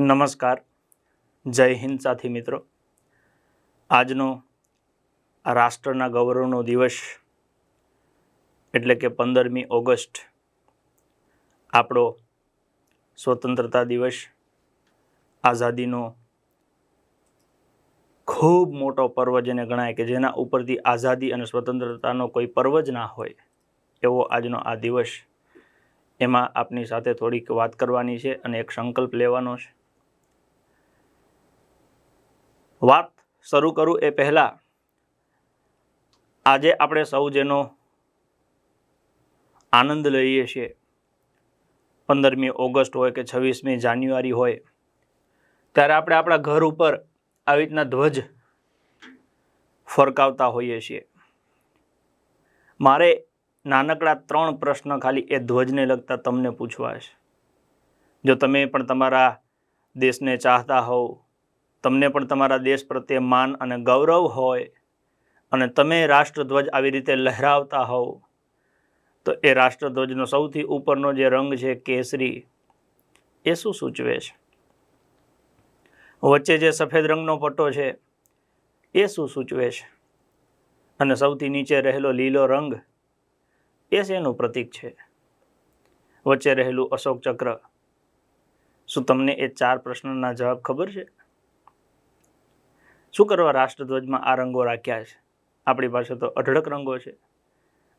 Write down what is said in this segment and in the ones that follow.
નમસ્કાર, જય હિન્દ સાથી મિત્રો। આજનો રાષ્ટ્રના ગૌરવનો દિવસ એટલે કે 15મી ઓગસ્ટ આપણો સ્વતંત્રતા દિવસ, આઝાદીનો ખૂબ મોટો પર્વ જેને ગણાય કે જેના ઉપરથી આઝાદી અને સ્વતંત્રતાનો કોઈ પર્વ જ ના હોય એવો આજનો આ દિવસ। એમાં આપની સાથે થોડીક વાત કરવાની છે અને એક સંકલ્પ લેવાનો છે। વાત શરૂ કરું એ પહેલા આજે આપણે સૌ જેનો આનંદ લઈએ છીએ, 15મી ઓગસ્ટ હોય કે 26મી જાન્યુઆરી હોય, ત્યારે આપણે આપણા ઘર ઉપર આવી રીતના ધ્વજ ફરકાવતા હોઈએ છીએ। મારે નાનકડા 3 પ્રશ્ન ખાલી એ ધ્વજને લગતા તમને પૂછવા છે। જો તમે પણ તમારા દેશને ચાહતા હોવ, તમને પણ તમારા દેશ પ્રત્યે માન અને ગૌરવ હોય અને તમે રાષ્ટ્રધ્વજ આવી રીતે લહેરાવતા હોવ, તો એ રાષ્ટ્રધ્વજનો સૌથી ઉપરનો જે રંગ છે કેસરી, એ શું સૂચવે છે? વચ્ચે જે સફેદ રંગનો પટ્ટો છે એ શું સૂચવે છે? અને સૌથી નીચે રહેલો લીલો રંગ એ શેનું પ્રતીક છે? વચ્ચે રહેલું અશોક ચક્ર, શું તમને એ 4 પ્રશ્નોના જવાબ ખબર છે? શું કરવા રાષ્ટ્રધ્વજમાં આ રંગો રાખ્યા છે? આપણી પાસે તો અઢળક રંગો છે।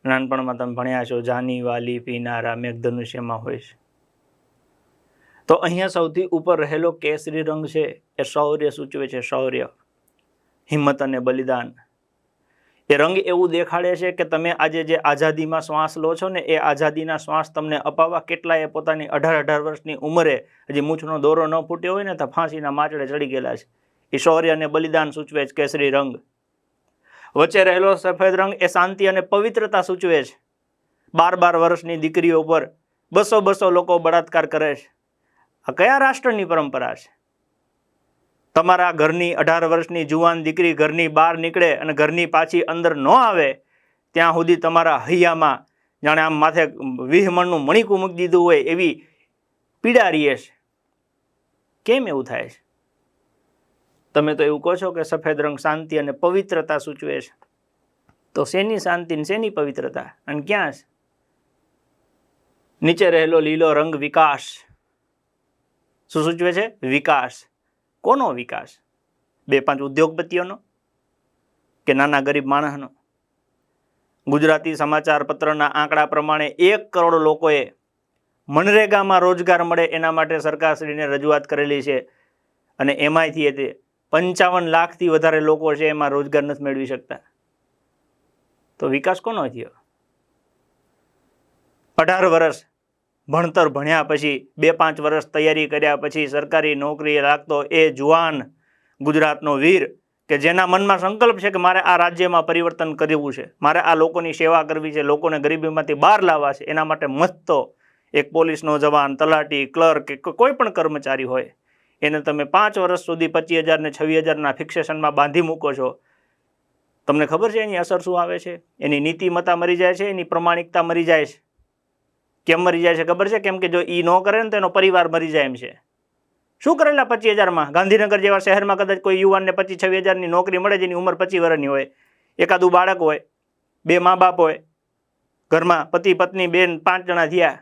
નાનપણમાં તમે ભણ્યા છો, જાની, વાલી, પીનારા, મેઘધનુષ્યમાં હોય છે। તો અહીંયા સૌથી ઉપર રહેલો કેસરી રંગ છે એ શૌર્ય સૂચવે છે, શૌર્ય, હિંમત અને બલિદાન। એ રંગ એવું દેખાડે છે કે તમે આજે જે આઝાદીમાં શ્વાસ લો છો ને, એ આઝાદીના શ્વાસ તમને અપાવવા કેટલાય પોતાની 18 વર્ષની ઉંમરે હજી મૂછનો દોરો ન ફૂટ્યો હોય ને તો ફાંસીના માચડે ચડી ગયેલા છે। એ શૌર્ય અને બલિદાન સૂચવે છે કેસરી રંગ। વચ્ચે રહેલો સફેદ રંગ એ શાંતિ અને પવિત્રતા સૂચવે છે। 12 વર્ષની દીકરીઓ પર 200 લોકો બળાત્કાર કરે છે। આ કયા રાષ્ટ્રની પરંપરા છે? તમારા ઘરની 18 વર્ષની જુવાન દીકરી ઘરની બહાર નીકળે અને ઘરની પાછી અંદર ન આવે ત્યાં સુધી તમારા હૈયામાં જાણે આમ માથે 20 મણનું મણીકું મૂકી દીધું હોય એવી પીડા રહે છે। કેમ એવું થાય છે? તમે તો એવું કહો છો કે સફેદ રંગ શાંતિ અને પવિત્રતા સૂચવે છે, તો શેની શાંતિ ને શેની પવિત્રતા અને ક્યાં છે? નીચે રહેલો લીલો રંગ વિકાસ શું સૂચવે છે? વિકાસ। કોનો વિકાસ? 2-5 ઉદ્યોગપતિઓનો કે નાના ગરીબ માણસનો? ગુજરાતી સમાચાર પત્રના આંકડા પ્રમાણે 1 કરોડ લોકોએ મનરેગામાં રોજગાર મળે એના માટે સરકારશ્રીને રજૂઆત કરેલી છે અને એમાંથી તે 55 લાખથી વધારે લોકો છે એમાં રોજગાર નથી મેળવી શકતા। તો વિકાસ કોનો થયો? 18 વર્ષ ભણતર ભણ્યા પછી 2-5 વર્ષ તૈયારી કર્યા પછી સરકારી નોકરી લાગતો એ જુવાન ગુજરાતનો વીર કે જેના મનમાં સંકલ્પ છે કે મારે આ રાજ્યમાં પરિવર્તન કરવું છે, મારે આ લોકોની સેવા કરવી છે, લોકોને ગરીબીમાંથી બહાર લાવવા છે, એના માટે મસ્તો એક પોલીસનો જવાન, તલાટી, ક્લર્ક કે કોઈ પણ કર્મચારી હોય એને તમે 5 વર્ષ સુધી 25,000 ને 26,000ના ફિક્સેશનમાં બાંધી મૂકો છો। તમને ખબર છે એની અસર શું આવે છે? એની નીતિમત્તા મરી જાય છે, એની પ્રમાણિકતા મરી જાય છે। કેમ મરી જાય છે ખબર છે? કેમ કે જો એ ન કરે ને તો એનો પરિવાર મરી જાય એમ છે। શું કરેલા 25,000માં? ગાંધીનગર જેવા શહેરમાં કદાચ કોઈ યુવાનને 25-26,000ની નોકરી મળે જેની ઉંમર 25 વર્ષની હોય, એકાદું બાળક હોય, 2 મા બાપ હોય, ઘરમાં પતિ પત્ની બેન 5 જણા થયા।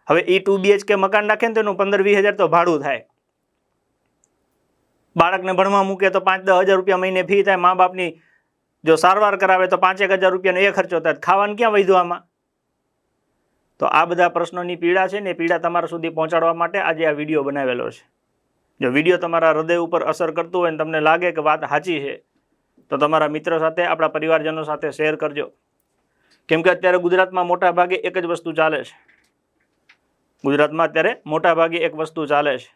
હવે એ 2 BHK મકાન નાખે ને તો એનું 15-20 હજાર તો ભાડું થાય। બાળકને ભણવા મૂકે તો 5-10 હજાર રૂપિયા મહિને ફી થાય। મા બાપની જો સારવાર કરાવે તો 5-1 હજાર રૂપિયાનો એ ખર્ચો થાય। ખાવાનું ક્યાં વધ્યું આમાં? તો આ બધા પ્રશ્નોની પીડા છે ને, એ પીડા તમારા સુધી પહોંચાડવા માટે આજે આ વિડીયો બનાવેલો છે। જો વિડીયો તમારા હૃદય ઉપર અસર કરતું હોય ને તમને લાગે કે વાત સાચી છે તો તમારા મિત્ર સાથે, આપણા પરિવારજનો સાથે શેર કરજો। કેમ કે અત્યારે ગુજરાતમાં મોટા ભાગે એક જ વસ્તુ ચાલે છે। ગુજરાતમાં અત્યારે મોટા ભાગે એક વસ્તુ ચાલે છે।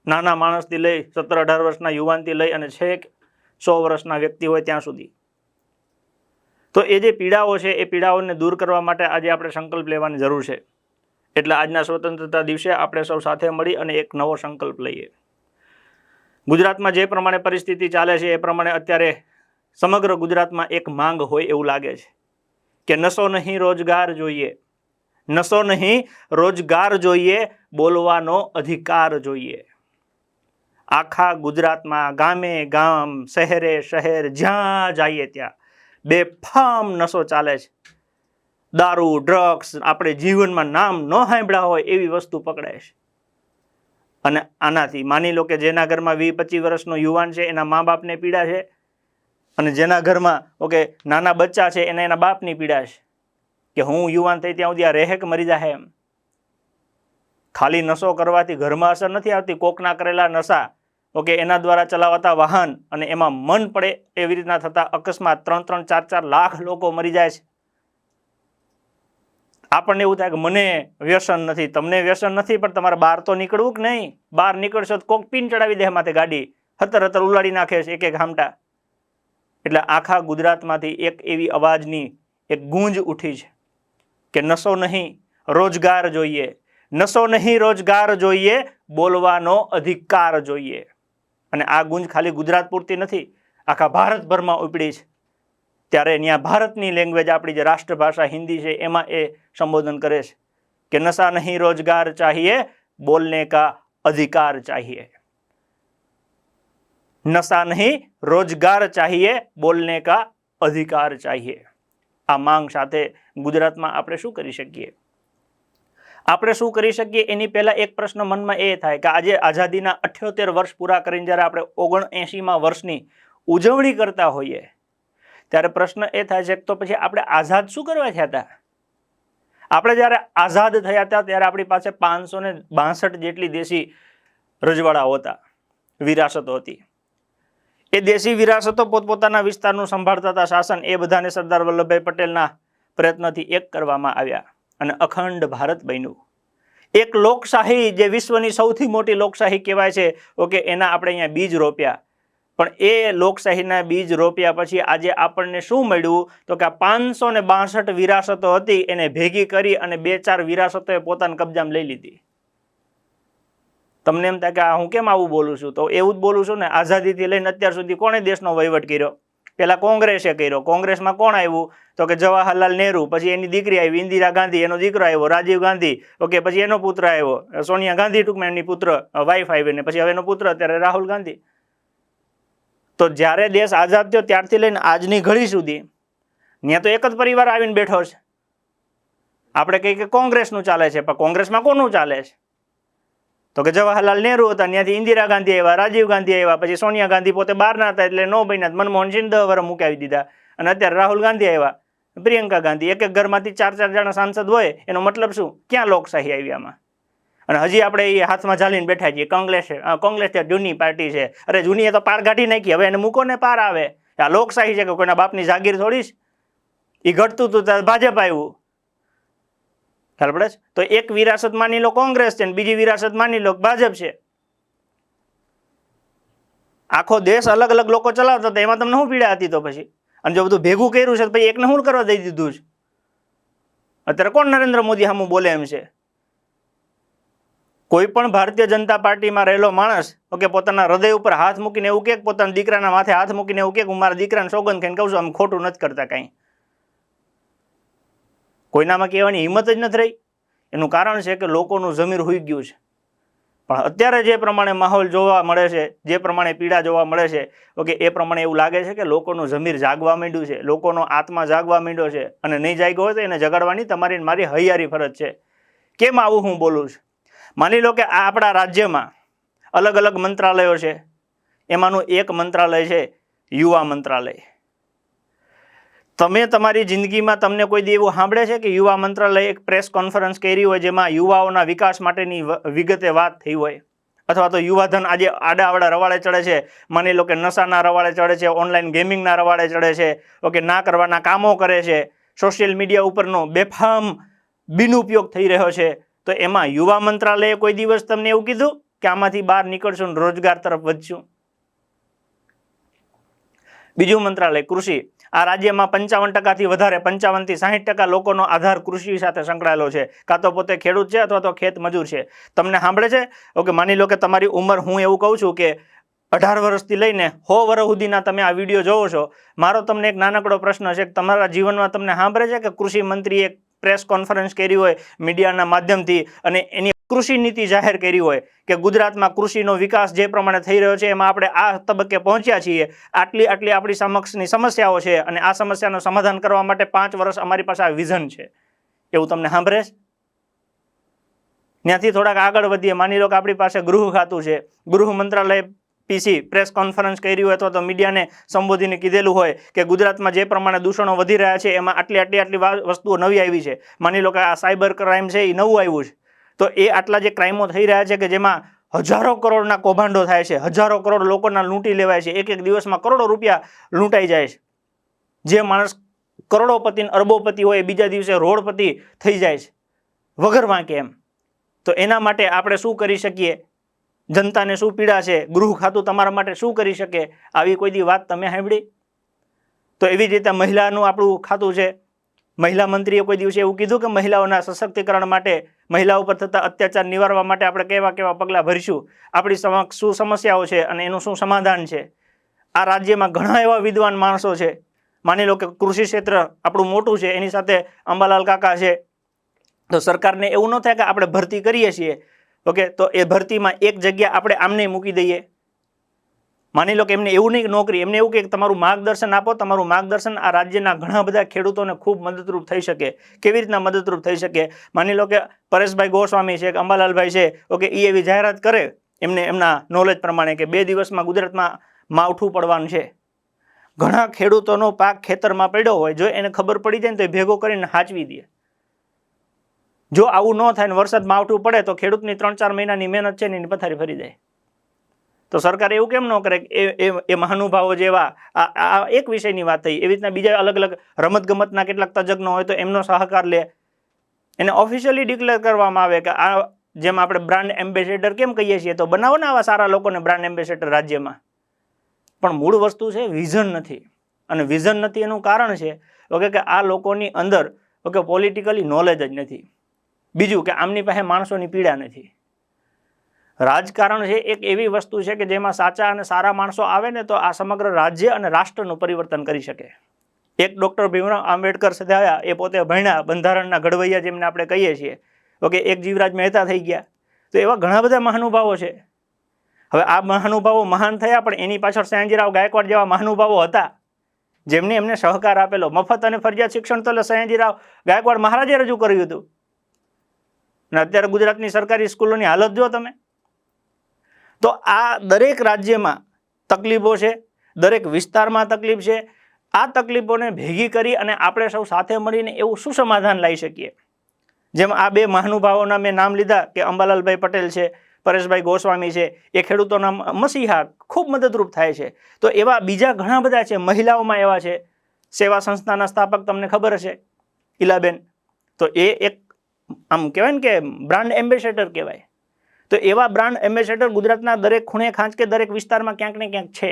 નાના માણસથી લઈ 17-18 વર્ષના યુવાનથી લઈ અને છેક 100 વર્ષના વ્યક્તિ હોય ત્યાં સુધી। તો એ જે પીડાઓ છે એ પીડાઓને દૂર કરવા માટે આજે આપણે સંકલ્પ લેવાની જરૂર છે। એટલે આજના સ્વતંત્રતા દિવસે આપણે સૌ સાથે મળી અને એક નવો સંકલ્પ લઈએ। ગુજરાતમાં જે પ્રમાણે પરિસ્થિતિ ચાલે છે એ પ્રમાણે અત્યારે સમગ્ર ગુજરાતમાં એક માંગ હોય એવું લાગે છે કે નશો નહીં રોજગાર જોઈએ, નશો નહીં રોજગાર જોઈએ, બોલવાનો અધિકાર જોઈએ। આખા ગુજરાતમાં ગામે ગામ, શહેરે શહેર, જ્યાં જઈએ ત્યાં બેફામ નશો ચાલે છે. દારૂ, ડ્રગ્સ, આપણે જીવનમાં નામ ન સાંભળ્યા હોય એવી વસ્તુ પકડાય છે. અને આનાથી માની લો કે જેના ઘરમાં 20-25 વર્ષનો યુવાન છે એના મા બાપને પીડા છે, અને જેના ઘરમાં નાના બચ્ચા છે એને એના બાપની પીડા છે કે હું યુવાન થઈ ત્યાં સુધી આ રહેક મરી જાય એમ. ખાલી નશો કરવાથી ઘરમાં અસર નથી આવતી. કોકના કરેલા નશા એના દ્વારા ચલાવાતા વાહન અને એમાં મન પડે એવી રીતના થતા અકસ્માત 3-3, 4-4 લાખ લોકો મરી જાય છે. આપણને એવું થાય કે મને વ્યસન નથી, તમને વ્યસન નથી, પણ તમારે બહાર તો નીકળવું કે નહીં? બહાર નીકળશો તો કોક પીન ચડાવી દે માથે ગાડી, હતર ઉલાડી નાખે છે એક હામટા. એટલે આખા ગુજરાતમાંથી એક એવી અવાજની એક ગૂંજ ઉઠી છે કે નશો નહીં, રોજગાર જોઈએ. નશો નહીં, રોજગાર જોઈએ, બોલવાનો અધિકાર જોઈએ. અને આ ગુંજ ખાલી ગુજરાત પૂરતી નથી, આખા ભારતભરમાં ઉપડી છે. ત્યારે ત્યાં ભારતની લેંગ્વેજ, આપણી જે રાષ્ટ્રભાષા હિન્દી છે, એમાં એ સંબોધન કરે છે કે નશા નહીં, રોજગાર चाहिए, બોલને કા અધિકાર चाहिए. નશા નહીં, રોજગાર चाहिए, બોલને કા અધિકાર चाहिए. આ માંગ સાથે ગુજરાતમાં આપણે શું કરી શકીએ? આપણે શું કરી શકીએ એની પહેલા એક પ્રશ્ન મનમાં એ થાય કે આજે આઝાદીના 78 વર્ષ પૂરા કરીને જ્યારે આપણે 79મા વર્ષની ઉજવણી કરતા હોઈએ ત્યારે પ્રશ્ન એ થાય છે કે તો પછી આપણે આઝાદ શું કરવા થયા હતા? આપણે જ્યારે આઝાદ થયા હતા ત્યારે આપણી પાસે 562 જેટલી દેશી રજવાડાઓ હતા, વિરાસતો હતી. એ દેશી વિરાસતો પોતપોતાના વિસ્તારનું સંભાળતા હતા શાસન. એ બધાને સરદાર વલ્લભભાઈ પટેલના પ્રયત્નથી એક કરવામાં આવ્યા અને અખંડ ભારત બન્યું. એક લોકશાહી, જે વિશ્વની સૌથી મોટી લોકશાહી કહેવાય છે, એના આપણે અહીંયા બીજ રોપ્યા. પણ એ લોકશાહીના બીજ રોપ્યા પછી આજે આપણને શું મળ્યું? તો કે આ 562 વિરાસતો હતી એને ભેગી કરી અને 2-4 વિરાસતોએ પોતાના કબજામાં લઈ લીધી. તમને એમ થાય કે હું કેમ આવું બોલું છું? તો એવું જ બોલું છું ને. આઝાદીથી લઈને અત્યાર સુધી કોણે દેશનો વહીવટ કર્યો? પેલા કોંગ્રેસે કર્યો. કોંગ્રેસમાં કોણ આવ્યું? તો કે જવાહરલાલ નહેરુ, પછી એની દીકરી આવી ઇન્દિરા ગાંધી, એનો દીકરો આવ્યો રાજીવ ગાંધી, પછી એનો પુત્ર આવ્યો સોનિયા ગાંધી, ટૂંકમાં એમની પુત્ર વાઇફ આવી, ને પછી હવે એનો પુત્ર અત્યારે રાહુલ ગાંધી. તો જ્યારે દેશ આઝાદ થયો ત્યારથી લઈને આજની ઘડી સુધી ત્યાં તો એક જ પરિવાર આવીને બેઠો છે. આપણે કહીએ કે કોંગ્રેસનું ચાલે છે, પણ કોંગ્રેસમાં કોનું ચાલે છે? તો કે જવાહરલાલ નહેરુ હતા, ત્યાંથી ઇન્દિરા ગાંધી આવ્યા, રાજીવ ગાંધી આવ્યા, પછી સોનિયા ગાંધી પોતે બહાર ના હતા એટલે નો બન્યા, મનમોહન સિંહ 10 વર્ષ મુકાવી દીધા, અને અત્યારે રાહુલ ગાંધી આવ્યા, પ્રિયંકા ગાંધી. એક ઘરમાંથી 4-4 જણા સાંસદ હોય એનો મતલબ શું? ક્યાં લોકશાહી આવી આમાં? અને હજી આપણે એ હાથમાં ઝાલીને બેઠા છીએ. કોંગ્રેસ ત્યાં જૂની પાર્ટી છે. અરે જૂની એ તો પાર કાઢી નાખી, હવે એને મૂકો ને પાર આવે. આ લોકશાહી છે કે કોઈના બાપની જાગીર થોડી છે? એ ઘટતું હતું ત્યારે ભાજપ આવ્યું. ખ્યાલ પડે છે? તો એક વિરાસત માની લો કોંગ્રેસ છે, બીજી વિરાસત માની લો ભાજપ છે. આખો દેશ અલગ અલગ લોકો ચલાવતા હતા, એમાં તમને શું પીડા હતી? તો પછી અને જો બધું ભેગું કર્યું છે પછી એકને શું કરવા દઈ દીધું છે? અત્યારે કોણ નરેન્દ્ર મોદી સામું બોલે એમ છે? કોઈ પણ ભારતીય જનતા પાર્ટીમાં રહેલો માણસ પોતાના હૃદય ઉપર હાથ મૂકીને એવું કે, પોતાના દીકરાના માથે હાથ મૂકીને એવું કે હું મારા દીકરાને સોગંદ ખાઈને કહું છું આમ ખોટું નથી કરતા કાંઈ. કોઈનામાં કહેવાની હિંમત જ નથી રહી. એનું કારણ છે કે લોકોનું જમીર હોઈ ગયું છે. પણ અત્યારે જે પ્રમાણે માહોલ જોવા મળે છે, જે પ્રમાણે પીડા જોવા મળે છે, એ પ્રમાણે એવું લાગે છે કે લોકોનું જમીર જાગવા માંડ્યું છે, લોકોનો આત્મા જાગવા માંડ્યો છે. અને નહીં જાગ્યો હોય તો એને જગાડવાની તમારી મારી હૈયારી ફરજ છે. કેમ આવું હું બોલું છું? માની લો કે આ આપણા રાજ્યમાં અલગ અલગ મંત્રાલયો છે. એમાંનું એક મંત્રાલય છે યુવા મંત્રાલય. તમે તમારી જિંદગીમાં તમને કોઈ દી એવું સાંભળે છે કે યુવા મંત્રાલય એક પ્રેસ કોન્ફરન્સ કરી હોય જેમાં યુવાઓના વિકાસ માટેની વિગતે વાત થઈ હોય? અથવા તો યુવાધન આજે આડાઅવળા રવાડે ચડે છે. માની લો કે નશાના રવાડે ચડે છે, ઓનલાઈન ગેમિંગના રવાડે ચડે છે, ના કરવાના કામો કરે છે, સોશિયલ મીડિયા ઉપરનો બેફામ બિનઉપયોગ થઈ રહ્યો છે. તો એમાં યુવા મંત્રાલયે કોઈ દિવસ તમને એવું કીધું કે આમાંથી બહાર નીકળશું ને રોજગાર તરફ વધશું? બીજું મંત્રાલય કૃષિ. આ રાજ્યમાં 55%થી વધારે, 55 થી 60% લોકોનો આધાર કૃષિ સાથે સંકળાયેલો છે. કાં તો પોતે ખેડૂત છે અથવા તો ખેત મજૂર છે. તમને સાંભળે છે? માની લો કે તમારી ઉંમર, હું એવું કહું છું કે 18 વર્ષથી લઈને 100 વર્ષ સુધીના તમે આ વિડીયો જોવો છો. મારો તમને એક નાનકડો પ્રશ્ન છે કે તમારા જીવનમાં તમને સાંભળે છે કે કૃષિ મંત્રીએ એક પ્રેસ કોન્ફરન્સ કરી હોય મીડિયાના માધ્યમથી અને એની કૃષિ નીતિ જાહેર કરી હોય કે ગુજરાતમાં કૃષિનો વિકાસ જે પ્રમાણે થઈ રહ્યો છે એમાં આપણે આ તબક્કે પહોંચ્યા છીએ, આટલી આપણી સમક્ષની સમસ્યાઓ છે અને આ સમસ્યાનું સમાધાન કરવા માટે 5 વર્ષ અમારી પાસે આ વિઝન છે, એવું તમને સાંભળે છે? ત્યાંથી થોડાક આગળ વધીએ. માની લો કે આપણી પાસે ગૃહ ખાતું છે, ગૃહ મંત્રાલય પીસી પ્રેસ કોન્ફરન્સ કરી હોય અથવા તો મીડિયાને સંબોધીને કીધેલું હોય કે ગુજરાતમાં જે પ્રમાણે દૂષણો વધી રહ્યા છે એમાં આટલી વસ્તુઓ નવી આવી છે. માની લો કે આ સાયબર ક્રાઇમ છે એ નવું આવ્યું છે, તો એ આટલા જે ક્રાઇમો થઈ રહ્યા છે કે જેમાં હજારો કરોડના કૌભાંડો થાય છે, હજારો કરોડ લોકોના લૂંટી લેવાય છે, એક દિવસમાં કરોડો રૂપિયા લૂંટાઈ જાય છે. જે માણસ કરોડોપતિ અરબોપતિ હોય બીજા દિવસે રોડપતિ થઈ જાય છે વગર વાંકે એમ. તો એના માટે આપણે શું કરી શકીએ? જનતાને શું પીડા છે? ગૃહ ખાતું તમારા માટે શું કરી શકે? આવી કોઈ દી વાત તમે સાંભળી? તો એવી જ રીતે મહિલાનું આપણું ખાતું છે. મહિલા મંત્રીએ કોઈ દિવસે એવું કીધું કે મહિલાઓના સશક્તિકરણ માટે, મહિલા ઉપર થતા અત્યાચાર નિવારવા માટે આપણે કેવા પગલાં ભરીશું, આપણી સમક્ષ શું સમસ્યાઓ છે અને એનું શું સમાધાન છે? આ રાજ્યમાં ઘણા એવા વિદ્વાન માણસો છે. માની લો કે કૃષિ ક્ષેત્ર આપણું મોટું છે, એની સાથે અંબાલાલ કાકા છે. તો સરકારને એવું ન થાય કે આપણે ભરતી કરીએ છીએ, ઓકે, તો એ ભરતીમાં એક જગ્યા આપણે આમને મૂકી દઈએ. માની લો કે એમને એવું નહીં નોકરી, એમને એવું કે તમારું માર્ગદર્શન આપો. તમારું માર્ગદર્શન આ રાજ્યના ઘણા બધા ખેડૂતોને ખૂબ મદદરૂપ થઈ શકે. કેવી રીતના મદદરૂપ થઈ શકે? માની લો કે પરેશભાઈ ગોસ્વામી છે કે અંબાલાલભાઈ છે, ઓકે, એ એવી જાહેરાત કરે એમના નોલેજ પ્રમાણે કે 2 દિવસમાં ગુજરાતમાં માવઠું પડવાનું છે. ઘણા ખેડૂતોનો પાક ખેતરમાં પડ્યો હોય, જો એને ખબર પડી જાય ને તો એ ભેગો કરીને હાચવી દે. જો આવું ન થાય ને વરસાદ માવઠું પડે તો ખેડૂતની 3-4 મહિનાની મહેનત છે ને એની પથારી ફરી જાય. તો સરકાર એવું કેમ ન કરે? એ મહાનુભાવો જેવા આ એક વિષયની વાત થઈ, એવી રીતના બીજા અલગ અલગ રમતગમતના કેટલાક તજજ્ઞો હોય તો એમનો સહકાર લે, એને ઓફિશિયલી ડિક્લેર કરવામાં આવે કે આ જેમ આપણે બ્રાન્ડ એમ્બેસેડર કેમ કહીએ છીએ, તો બનાવો ને આવા સારા લોકોને બ્રાન્ડ એમ્બેસેડર રાજ્યમાં. પણ મૂળ વસ્તુ છે વિઝન નથી, અને વિઝન નથી એનું કારણ છે ઓકે કે આ લોકોની અંદર ઓકે પોલિટિકલી નોલેજ જ નથી. બીજું કે આમની પાસે માણસોની પીડા નથી. રાજકારણ છે એક એવી વસ્તુ છે કે જેમાં સાચા અને સારા માણસો આવે ને તો આ સમગ્ર રાજ્ય અને રાષ્ટ્રનું પરિવર્તન કરી શકે. એક ડૉક્ટર ભીમરાવ આંબેડકર સાથે આવ્યા, એ પોતે ભણ્યા, બંધારણના ઘડવૈયા જેમને આપણે કહીએ છીએ, ઓકે, એક જીવરાજ મહેતા થઈ ગયા. તો એવા ઘણા બધા મહાનુભાવો છે. હવે આ મહાનુભાવો મહાન થયા, પણ એની પાછળ સયાજીરાવ ગાયકવાડ જેવા મહાનુભાવો હતા જેમને એમને સહકાર આપેલો. મફત અને ફરજિયાત શિક્ષણ તો સયાજીરાવ ગાયકવાડ મહારાજે રજૂ કર્યું હતું. અને અત્યારે ગુજરાતની સરકારી સ્કૂલોની હાલત જો તમે. તો આ દરેક રાજ્યમાં તકલીફો છે, દરેક વિસ્તારમાં તકલીફ છે. આ તકલીફોને ભેગી કરી અને આપણે સૌ સાથે મળીને એવું શું સમાધાન લાવી શકીએ? જેમ આ 2 મહાનુભાવોના મેં નામ લીધા કે અંબાલાલભાઈ પટેલ છે, પરેશભાઈ ગોસ્વામી છે, એ ખેડૂતોના મસીહા, ખૂબ મદદરૂપ થાય છે. તો એવા બીજા ઘણા બધા છે. મહિલાઓમાં એવા છે, સેવા સંસ્થાના સ્થાપક તમને ખબર હશે, ઇલાબેન. તો એ એક આમ કહેવાય ને કે બ્રાન્ડ એમ્બેસેડર કહેવાય. તો એવા બ્રાન્ડ એમ્બેસેડર ગુજરાતના દરેક ખૂણે ખાંચ કે દરેક વિસ્તારમાં ક્યાંક ને ક્યાંક છે.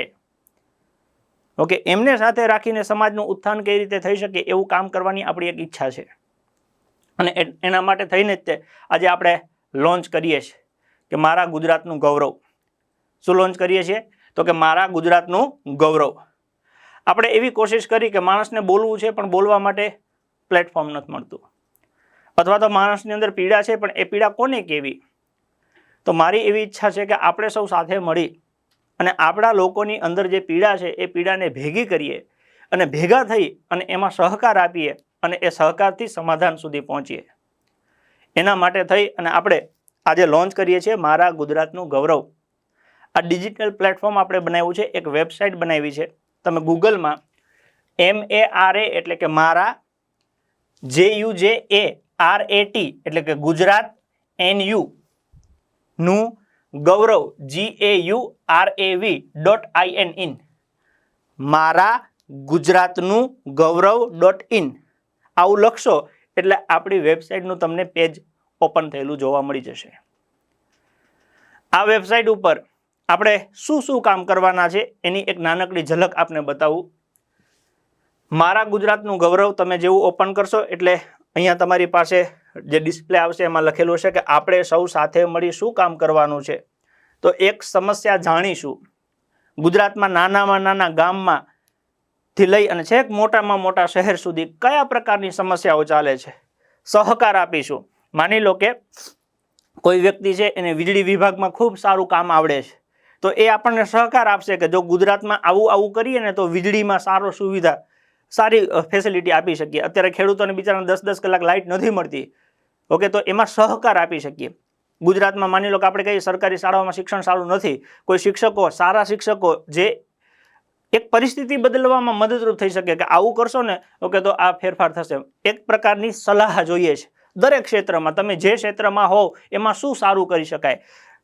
ઓકે, એમને સાથે રાખીને સમાજનું ઉત્થાન કઈ રીતે થઈ શકે એવું કામ કરવાની આપણી એક ઈચ્છા છે. અને એના માટે થઈને જ તે આજે આપણે લોન્ચ કરીએ છીએ કે મારા ગુજરાતનું ગૌરવ. શું લોન્ચ કરીએ છીએ? તો કે મારા ગુજરાતનું ગૌરવ. આપણે એવી કોશિશ કરી કે માણસને બોલવું છે પણ બોલવા માટે પ્લેટફોર્મ નથી મળતું, અથવા તો માણસની અંદર પીડા છે પણ એ પીડા કોને કહેવી? તો મારી એવી ઈચ્છા છે કે આપણે સૌ સાથે મળી અને આપણા લોકોની અંદર જે પીડા છે એ પીડાને ભેગી કરીએ અને ભેગા થઈ અને એમાં સહકાર આપીએ અને એ સહકારથી સમાધાન સુધી પહોંચીએ. એના માટે થઈ અને આપણે આજે લોન્ચ કરીએ છીએ મારા ગુજરાતનું ગૌરવ. આ ડિજિટલ પ્લેટફોર્મ આપણે બનાવ્યું છે, એક વેબસાઇટ બનાવી છે. તમે ગૂગલમાં MARA એટલે કે મારા, GUJARAT એટલે કે ગુજરાત, NU નું ગૌરવ GAURAV.in, મારા ગુજરાતનું ગૌરવ.in આવું લખશો એટલે આપણી વેબસાઇટનું તમને પેજ ઓપન થયેલું જોવા મળી જશે. આ વેબસાઇટ ઉપર આપણે શું કામ કરવાના છે એની એક નાનકડી ઝલક આપને બતાવું. મારા ગુજરાતનું ગૌરવ તમે જેવું ઓપન કરશો એટલે અહીંયા તમારી પાસે જે ડિસ્પ્લે આવશે એમાં લખેલું છે કે આપણે સૌ સાથે મળી શું કામ કરવાનું છે. તો એક સમસ્યા જાણીશું. ગુજરાતમાં નાનામાં નાના ગામમાં થી લઈ અને છેક મોટામાં મોટા શહેર સુધી કયા પ્રકારની સમસ્યાઓ ચાલે છે, સહકાર આપીશું. માની લો કે કોઈ વ્યક્તિ છે એને વીજળી વિભાગમાં ખૂબ સારું કામ આવડે છે, તો એ આપણને સહકાર આપશે કે જો ગુજરાતમાં આવું કરીએ ને તો વીજળીમાં સુવિધા સારી ફેસિલિટી આપી શકીએ. અત્યારે ખેડૂતોને બિચારાને 10-10 કલાક લાઇટ નથી મળતી. ઓકે, તો એમાં સહકાર આપી શકીએ. ગુજરાતમાં માની લો કે આપણે કહીએ સરકારી શાળાઓમાં શિક્ષણ સારું નથી, કોઈ શિક્ષકો, સારા શિક્ષકો જે એક પરિસ્થિતિ બદલવામાં મદદરૂપ થઈ શકે કે આવું કરશો ને ઓકે તો આ ફેરફાર થશે. એક પ્રકારની સલાહ જોઈએ છે દરેક ક્ષેત્રમાં. તમે જે ક્ષેત્રમાં હોવ એમાં શું સારું કરી શકાય.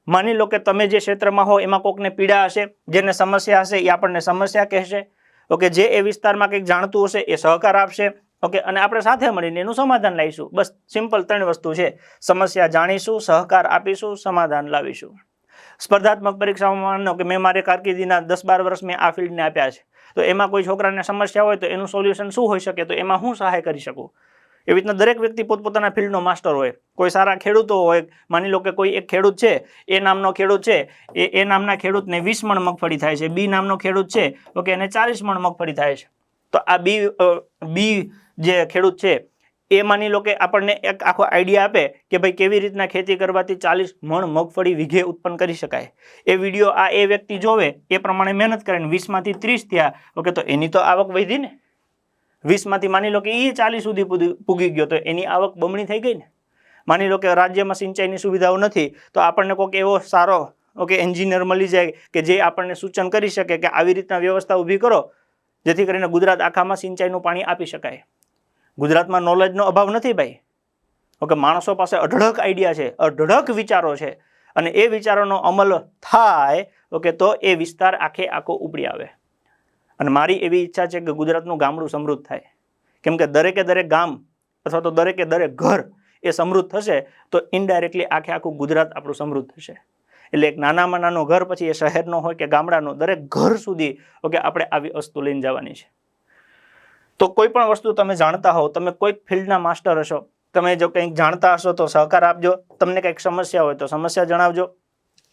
માની લો કે તમે જે ક્ષેત્રમાં હો એમાં કોકને પીડા હશે, જેને સમસ્યા હશે એ આપણને સમસ્યા કહેશે. ઓકે, જે એ વિસ્તારમાં કંઈક જાણતું હશે એ સહકાર આપશે. ઓકે, અને આપણે સાથે મળીને એનું સમાધાન લાવીશું. બસ સિમ્પલ 3 વસ્તુ છે. સમસ્યા જાણીશું, સહકાર આપીશું, સમાધાન લાવીશું. સ્પર્ધાત્મક પરીક્ષાઓમાં માનો કે મેં મારી કારકિર્દીના 10-12 વર્ષ મેં આ ફિલ્ડને આપ્યા છે, તો એમાં કોઈ છોકરાને સમસ્યા હોય તો એનું સોલ્યુશન શું હોઈ શકે, તો એમાં હું સહાય કરી શકું. એવી રીતના દરેક વ્યક્તિ પોતપોતાના ફિલ્ડનો માસ્ટર હોય. કોઈ સારા ખેડૂતો હોય, માની લો કે કોઈ એક ખેડૂત છે, એ નામનો ખેડૂત છે, એ નામના ખેડૂતને 20 મણ મગફળી થાય છે. બી નામનો ખેડૂત છે, ઓકે, એને 40 મણ મગફળી થાય છે. તો આ બી જે ખેડૂત છે એ માની લો કે આપણને એક આખો આઈડિયા આપે કે ભાઈ કેવી રીતના ખેતી કરવાથી 40 મણ મગફળી વીઘે ઉત્પન્ન કરી શકાય. એ વિડીયો એ વ્યક્તિ જોવે, એ પ્રમાણે મહેનત કરે ને 20 માંથી 30 થયા, ઓકે, તો એની તો આવક વધી ને. 20 માંથી માની લો કે એ 40 સુધી પૂગી ગયો, તો એની આવક બમણી થઈ ગઈ ને. માની લો કે રાજ્યમાં સિંચાઈની સુવિધાઓ નથી, તો આપણને કોઈક એવો સારો ઓકે એન્જિનિયર મળી જાય કે જે આપણને સૂચન કરી શકે કે આવી રીતના વ્યવસ્થા ઊભી કરો જેથી કરીને ગુજરાત આખામાં સિંચાઈનું પાણી આપી શકાય. ગુજરાતમાં નોલેજનો અભાવ નથી ભાઈ. ઓકે, માણસો પાસે અઢળક આઈડિયા છે, અઢળક વિચારો છે, અને એ વિચારોનો અમલ થાય ઓકે તો એ વિસ્તાર આખો ઉપડી આવે. અને મારી એવી ઈચ્છા છે કે ગુજરાતનું ગામડું સમૃદ્ધ થાય. કેમ કે દરેકે દરેક ગામ અથવા તો દરેકે દરેક ઘર એ સમૃદ્ધ થશે તો ઇનડાયરેક્ટલી આખું ગુજરાત આપણું સમૃદ્ધ થશે. એટલે એક નાનામાં નાનું ઘર, પછી એ શહેરનો હોય કે ગામડાનો, દરેક ઘર સુધી ઓકે આપણે આવી વસ્તુ લઈને જવાની છે. તો કોઈ પણ વસ્તુ તમે જાણતા હો, તમે કોઈક ફિલ્ડના માસ્ટર હશો, તમે જો કંઈક જાણતા હશો તો સહકાર આપજો. તમને કંઈક સમસ્યા હોય તો સમસ્યા જણાવજો.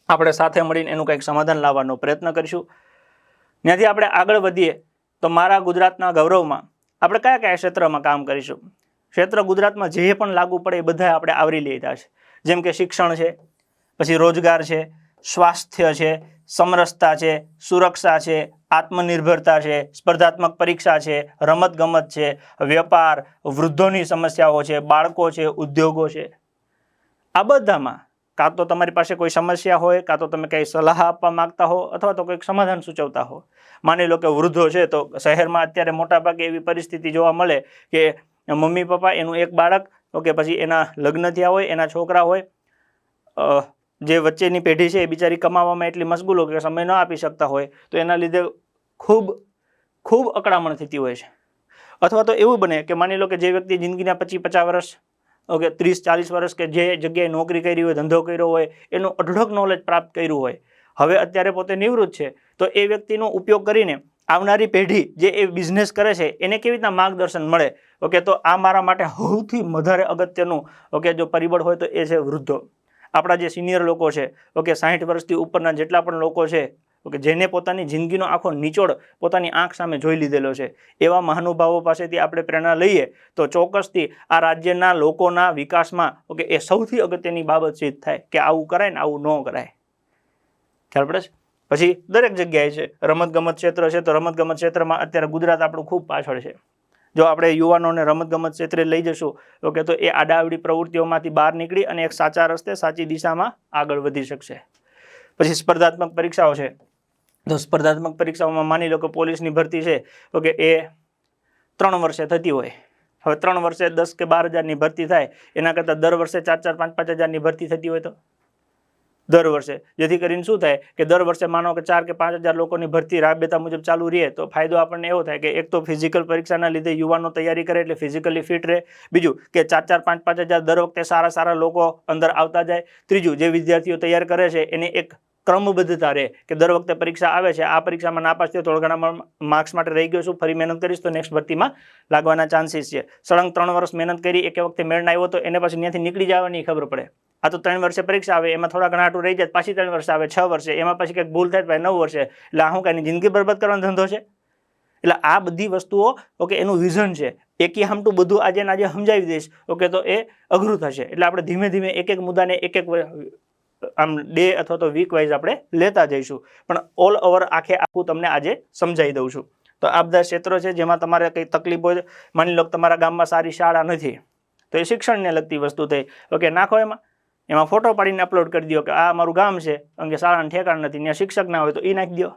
આપણે સાથે મળીને એનું કંઈક સમાધાન લાવવાનો પ્રયત્ન કરીશું. ત્યાંથી આપણે આગળ વધીએ તો મારા ગુજરાતના ગૌરવમાં આપણે કયા કયા ક્ષેત્રમાં કામ કરીશું. ક્ષેત્ર ગુજરાતમાં જે પણ લાગુ પડે એ બધા આપણે આવરી લીધા છે. જેમ કે શિક્ષણ છે, પછી રોજગાર છે, સ્વાસ્થ્ય છે, સમરસતા છે, સુરક્ષા છે, આત્મનિર્ભરતા છે, સ્પર્ધાત્મક પરીક્ષા છે, રમતગમત છે, વેપાર, વૃદ્ધોની સમસ્યાઓ છે, બાળકો છે, ઉદ્યોગો છે. આ બધામાં કાં તો તમારી પાસે કોઈ સમસ્યા હોય, કાં તો તમે કંઈ સલાહ આપવા માંગતા હો, અથવા તો કંઈક સમાધાન સૂચવતા હો. માની લો કે વૃદ્ધો છે, તો શહેરમાં અત્યારે મોટાભાગે એવી પરિસ્થિતિ જોવા મળે કે મમ્મી પપ્પા, એનું એક બાળક, ઓકે, પછી એના લગ્ન થયા હોય, એના છોકરા હોય, જે વચ્ચેની પેઢી છે એ બિચારી કમાવામાં એટલી મશગુલ હોય કે સમય ન આપી શકતા હોય, તો એના લીધે ખૂબ અકળામણ થતી હોય છે. અથવા તો એવું બને કે માની લો કે જે વ્યક્તિ જિંદગીના 25-50 વર્ષ ઓકે 30-40 વર્ષ કે જે જગ્યાએ નોકરી કરી હોય, ધંધો કર્યો હોય, એનું અઢળક નોલેજ પ્રાપ્ત કર્યું હોય, હવે અત્યારે પોતે નિવૃત્ત છે, તો એ વ્યક્તિનો ઉપયોગ કરીને આવનારી પેઢી જે એ બિઝનેસ કરે છે એને કેવી રીતના માર્ગદર્શન મળે. ઓકે, તો આ મારા માટે સૌથી વધારે અગત્યનું ઓકે જો પરિબળ હોય તો એ છે વૃદ્ધો. આપણા જે સિનિયર લોકો છે, ઓકે, 60 વર્ષથી ઉપરના જેટલા પણ લોકો છે, ઓકે, જેને પોતાની જિંદગીનો આખો નિચોડ પોતાની આંખ સામે જોઈ લીધેલો છે, એવા મહાનુભાવો પાસેથી આપણે પ્રેરણા લઈએ તો ચોક્કસથી આ રાજ્યના લોકોના વિકાસમાં ઓકે એ સૌથી અગત્યની બાબત સિદ્ધ થાય કે આવું કરાય ને આવું ન કરાય. ખ્યાલ પડે છે? પછી દરેક જગ્યાએ છે. રમતગમત ક્ષેત્ર છે, તો રમતગમત ક્ષેત્રમાં અત્યારે ગુજરાત આપણું ખૂબ પાછળ છે. જો આપણે યુવાનોને રમતગમત ક્ષેત્રે લઈ જશું ઓકે તો એ આડાઅવળી પ્રવૃત્તિઓમાંથી બહાર નીકળી અને એક સાચા રસ્તે, સાચી દિશામાં આગળ વધી શકશે. પછી સ્પર્ધાત્મક પરીક્ષાઓ છે, તો સ્પર્ધાત્મક પરીક્ષાઓમાં માની લો કે પોલીસની ભરતી છે, ઓકે, એ 3 વર્ષે થતી હોય. હવે 3 વર્ષે 10 કે 12 હજારની ભરતી થાય, એના કરતાં દર વર્ષે 4-4, 5-5 હજારની ભરતી થતી હોય તો દર વર્ષે, જેથી કરીને શું થાય કે દર વર્ષે માનો કે 4 કે 5 હજાર લોકોની ભરતી રાબેતા મુજબ ચાલુ રહે, તો ફાયદો આપણને એવો થાય કે એક તો ફિઝિકલ પરીક્ષાના લીધે યુવાનો તૈયારી કરે એટલે ફિઝિકલી ફિટ રહે. બીજું કે 4-4, 5-5 હજાર દર વખતે સારા લોકો અંદર આવતા જાય. ત્રીજું, જે વિદ્યાર્થીઓ તૈયાર કરે છે એને એક ક્રમબદ્ધતા રહે કે દર વખતે પરીક્ષા આવે છે, આ પરીક્ષામાં નાપાસ થયો, થોડા ઘણા માર્ક્સ માટે રહી ગયો છું, ફરી મહેનત કરીશ તો નેક્સ્ટ ભરતીમાં લાગવાના ચાન્સીસ છે. સળંગ 3 વર્ષ મહેનત કરી, એક વખતે મેળ ના આવ્યો તો એને પછી ત્યાંથી નીકળી જવાની ખબર પડે. આ તો 3 વર્ષે પરીક્ષા આવે, એમાં થોડા ઘણા હાટું રહી જાય, પાછી 3 વર્ષે આવે, 6 વર્ષે, એમાં પછી કંઈક ભૂલ થાય 9 વર્ષે, એટલે આ હું કાંઈ જિંદગી બરબાદ કરવાનો ધંધો છે. એટલે આ બધી વસ્તુઓ ઓકે એનું વિઝન છે. એકી હામટું બધું આજે ને આજે સમજાવી દઈશ ઓકે તો એ અઘરું થશે. એટલે આપણે ધીમે ધીમે એક એક મુદ્દાને એક એક આમ ડે અથવા તો વીક વાઇઝ આપણે લેતા જઈશું. પણ ઓલ ઓવર આખું તમને આજે સમજાવી દઉં છું. તો આ બધા ક્ષેત્રો છે જેમાં તમારે કંઈ તકલીફ હોય, માની લો તમારા ગામમાં સારી શાળા નથી તો એ શિક્ષણને લગતી વસ્તુ થઈ, ઓકે નાખો એમાં ફોટો પાડીને અપલોડ કરી દો કે આ મારું ગામ છે, કારણ કે શાળાનું ઠેકાણ નથી, ત્યાં શિક્ષક ના હોય તો એ નાખી દો.